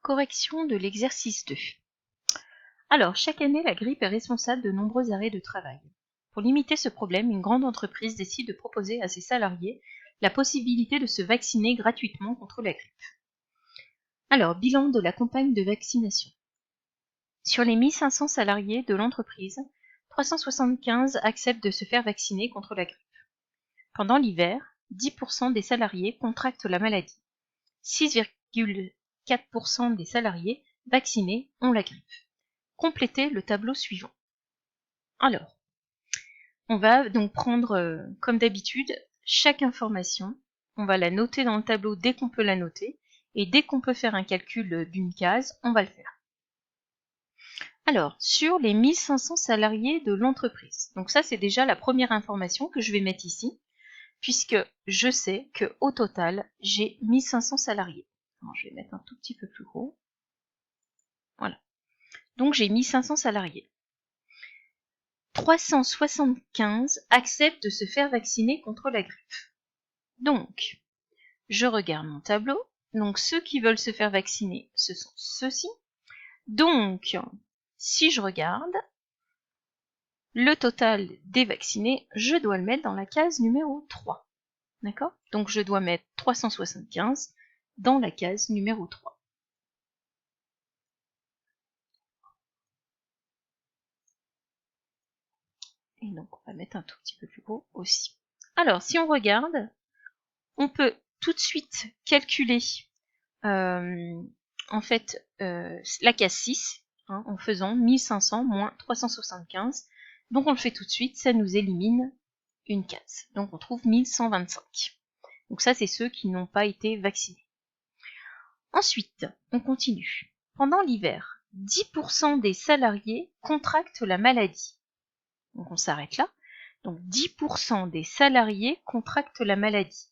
Correction de l'exercice 2. Alors, chaque année, la grippe est responsable de nombreux arrêts de travail. Pour limiter ce problème, une grande entreprise décide de proposer à ses salariés la possibilité de se vacciner gratuitement contre la grippe. Alors, bilan de la campagne de vaccination. Sur les 1500 salariés de l'entreprise, 375 acceptent de se faire vacciner contre la grippe. Pendant l'hiver, 10% des salariés contractent la maladie. 6,4% des salariés vaccinés ont la grippe. Complétez le tableau suivant. Alors, on va donc prendre, comme d'habitude, chaque information. On va la noter dans le tableau dès qu'on peut la noter. Et dès qu'on peut faire un calcul d'une case, on va le faire. Alors, sur les 1500 salariés de l'entreprise. Donc ça, c'est déjà la première information que je vais mettre ici, puisque je sais qu'au total, j'ai 1500 salariés. Alors, je vais mettre un tout petit peu plus gros. Voilà. Donc j'ai 1500 salariés. 375 acceptent de se faire vacciner contre la grippe. Donc, je regarde mon tableau. Donc ceux qui veulent se faire vacciner, ce sont ceux-ci. Donc, si je regarde, le total des vaccinés, je dois le mettre dans la case numéro 3. D'accord ? Donc je dois mettre 375 dans la case numéro 3. Et donc on va mettre un tout petit peu plus gros aussi. Alors si on regarde, on peut tout de suite calculer en fait la case 6 en faisant 1500 moins 375. Donc on le fait tout de suite, ça nous élimine une case. Donc on trouve 1125. Donc ça c'est ceux qui n'ont pas été vaccinés. Ensuite, on continue. Pendant l'hiver, 10% des salariés contractent la maladie. Donc on s'arrête là. Donc 10% des salariés contractent la maladie.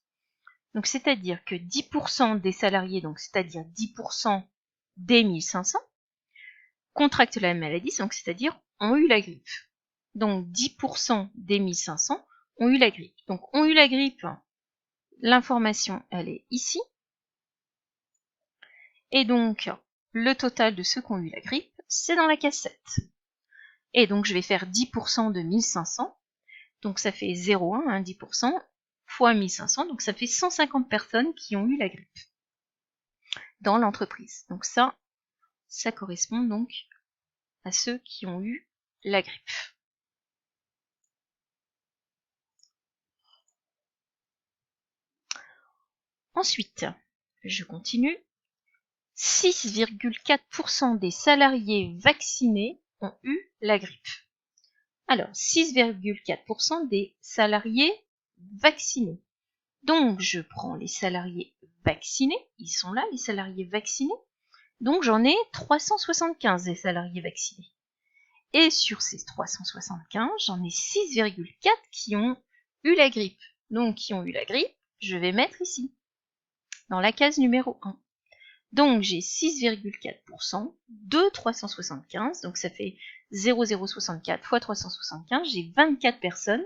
Donc c'est-à-dire que 10% des salariés, donc c'est-à-dire 10% des 1500, contractent la maladie, donc c'est-à-dire ont eu la grippe. Donc 10% des 1500 ont eu la grippe. Donc ont eu la grippe, l'information elle est ici. Et donc le total de ceux qui ont eu la grippe, c'est dans la case 7. Et donc je vais faire 10% de 1500, donc ça fait 0,1, 10%, fois 1500, donc ça fait 150 personnes qui ont eu la grippe dans l'entreprise. Donc ça correspond donc à ceux qui ont eu la grippe. Ensuite, je continue. 6,4% des salariés vaccinés ont eu la grippe. Alors, 6,4% des salariés vaccinés. Donc, je prends les salariés vaccinés. Ils sont là, les salariés vaccinés. Donc, j'en ai 375 des salariés vaccinés. Et sur ces 375, j'en ai 6,4 qui ont eu la grippe. Donc, qui ont eu la grippe, je vais mettre ici, dans la case numéro 1. Donc, j'ai 6,4% de 375, donc ça fait 0,064 fois 375, j'ai 24 personnes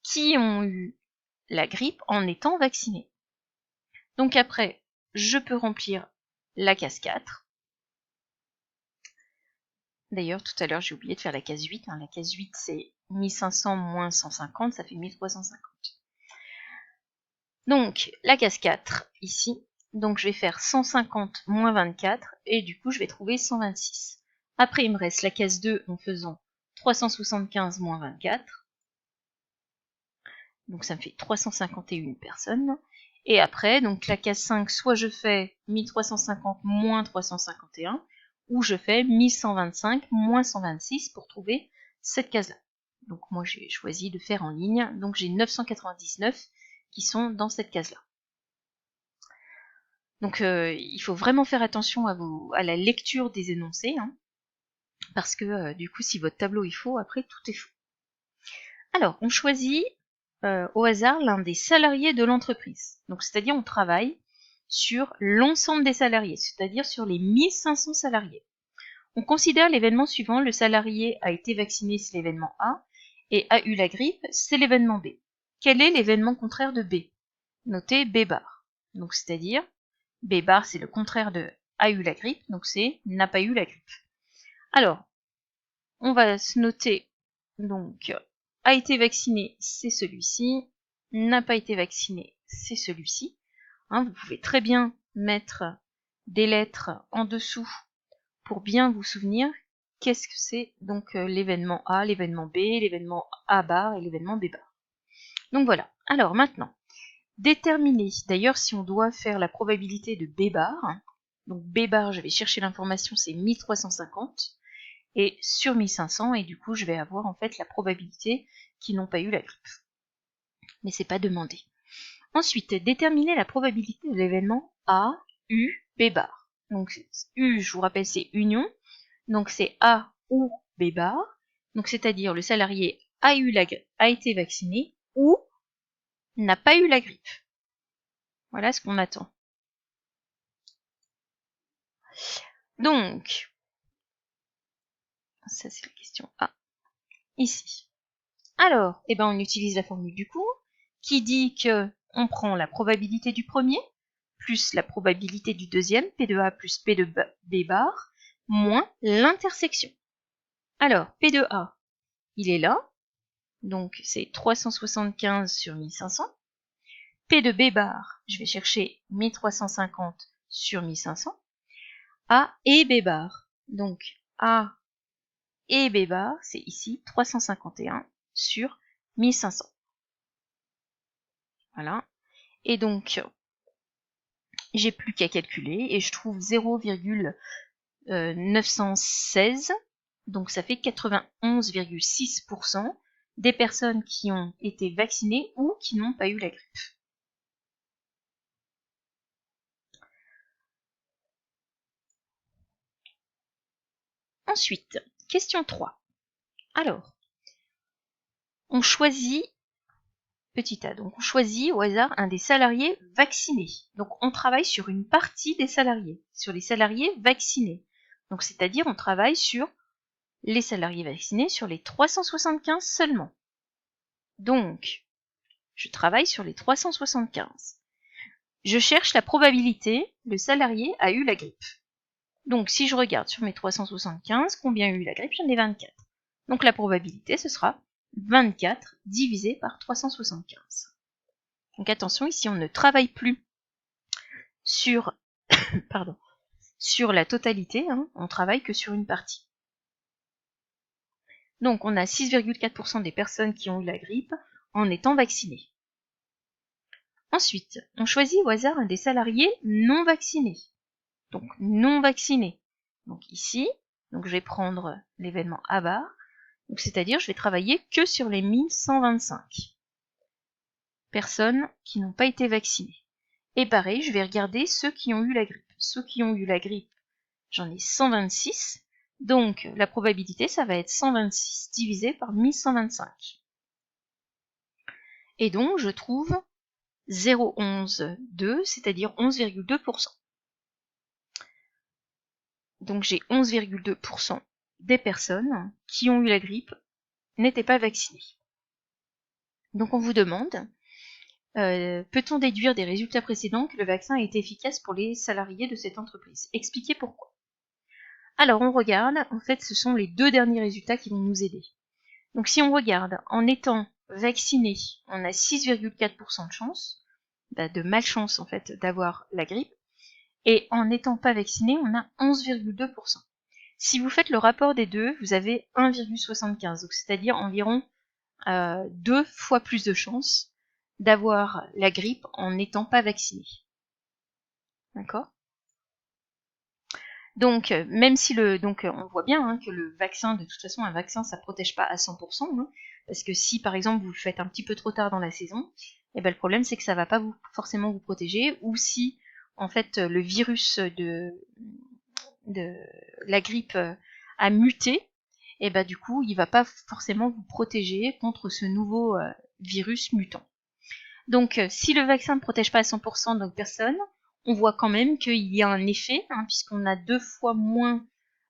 qui ont eu la grippe en étant vaccinées. Donc après, je peux remplir la case 4. D'ailleurs, tout à l'heure, j'ai oublié de faire la case 8. La case 8, c'est 1500 moins 150, ça fait 1350. Donc, la case 4, ici. Donc, je vais faire 150 moins 24, et du coup, je vais trouver 126. Après, il me reste la case 2 en faisant 375 moins 24. Donc, ça me fait 351 personnes. Et après, donc la case 5, soit je fais 1350 moins 351, ou je fais 1125 moins 126 pour trouver cette case-là. Donc moi j'ai choisi de faire en ligne, donc j'ai 999 qui sont dans cette case-là. Donc il faut vraiment faire attention à la lecture des énoncés, parce que du coup si votre tableau est faux, après tout est faux. Alors on choisit au hasard l'un des salariés de l'entreprise. Donc c'est-à-dire on travaille sur l'ensemble des salariés, c'est-à-dire sur les 1500 salariés. On considère l'événement suivant: le salarié a été vacciné, c'est l'événement A, et a eu la grippe, c'est l'événement B. Quel est l'événement contraire de B? Notez B bar. Donc c'est-à-dire B bar c'est le contraire de a eu la grippe, donc c'est n'a pas eu la grippe. Alors, on va se noter, donc, a été vacciné, c'est celui-ci, n'a pas été vacciné, c'est celui-ci. Hein, vous pouvez très bien mettre des lettres en dessous pour bien vous souvenir qu'est-ce que c'est donc l'événement A, l'événement B, l'événement A bar et l'événement B bar. Donc voilà. Alors maintenant, déterminer. D'ailleurs, si on doit faire la probabilité de B bar, donc B bar, je vais chercher l'information, c'est 1350, et sur 1500, et du coup, je vais avoir en fait la probabilité qu'ils n'ont pas eu la grippe. Mais c'est pas demandé. Ensuite, déterminer la probabilité de l'événement A, U, B bar. Donc U, je vous rappelle, c'est union. Donc c'est A ou B bar. Donc c'est-à-dire le salarié a été vacciné ou n'a pas eu la grippe. Voilà ce qu'on attend. Donc, ça c'est la question A, ici. Alors, on utilise la formule du cours, qui dit que on prend la probabilité du premier, plus la probabilité du deuxième, P de A plus P de B bar, moins l'intersection. Alors, P de A, il est là, donc c'est 375 sur 1500. P de B bar, je vais chercher 1350 sur 1500. A et B bar, donc A et B bar, c'est ici 351 sur 1500. Voilà. Et donc, j'ai plus qu'à calculer et je trouve 0,916. Donc ça fait 91,6% des personnes qui ont été vaccinées ou qui n'ont pas eu la grippe. Ensuite, question 3. Alors, on choisit petit a, donc on choisit au hasard un des salariés vaccinés. Donc on travaille sur une partie des salariés, sur les salariés vaccinés. Donc c'est-à-dire on travaille sur les salariés vaccinés sur les 375 seulement. Donc, je travaille sur les 375. Je cherche la probabilité, le salarié a eu la grippe. Donc si je regarde sur mes 375, combien a eu la grippe? J'en ai 24. Donc la probabilité, ce sera 24 divisé par 375. Donc attention, ici on ne travaille plus sur, sur la totalité, on travaille que sur une partie. Donc on a 6,4% des personnes qui ont eu la grippe en étant vaccinées. Ensuite, on choisit au hasard un des salariés non vaccinés. Donc non vaccinés. Donc ici, donc je vais prendre l'événement A bar, donc c'est-à-dire je vais travailler que sur les 1125 personnes qui n'ont pas été vaccinées. Et pareil, je vais regarder ceux qui ont eu la grippe. Ceux qui ont eu la grippe, j'en ai 126. Donc la probabilité, ça va être 126 divisé par 1125. Et donc je trouve 0,11,2, c'est-à-dire 11,2%. Donc j'ai 11,2% des personnes qui ont eu la grippe n'étaient pas vaccinées. Donc on vous demande, peut-on déduire des résultats précédents que le vaccin a été efficace pour les salariés de cette entreprise? Expliquez pourquoi. Alors on regarde, en fait ce sont les deux derniers résultats qui vont nous aider. Donc si on regarde, en étant vacciné, on a 6,4% de chance, de malchance en fait d'avoir la grippe, et en n'étant pas vacciné, on a 11,2%. Si vous faites le rapport des deux, vous avez 1,75, donc c'est-à-dire environ 2 fois plus de chances d'avoir la grippe en n'étant pas vacciné. D'accord? Donc, même si on voit bien que le vaccin, de toute façon, un vaccin, ça protège pas à 100%, parce que si, par exemple, vous le faites un petit peu trop tard dans la saison, le problème, c'est que ça va pas forcément vous protéger, ou si, en fait, le virus de la grippe a muté, du coup, il va pas forcément vous protéger contre ce nouveau virus mutant. Donc, si le vaccin ne protège pas à 100% de personnes, on voit quand même qu'il y a un effet, puisqu'on a 2 fois moins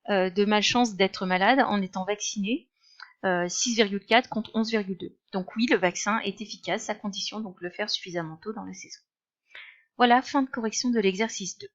de malchance d'être malade en étant vacciné, 6,4 contre 11,2. Donc oui, le vaccin est efficace à condition donc de le faire suffisamment tôt dans la saison. Voilà, fin de correction de l'exercice 2.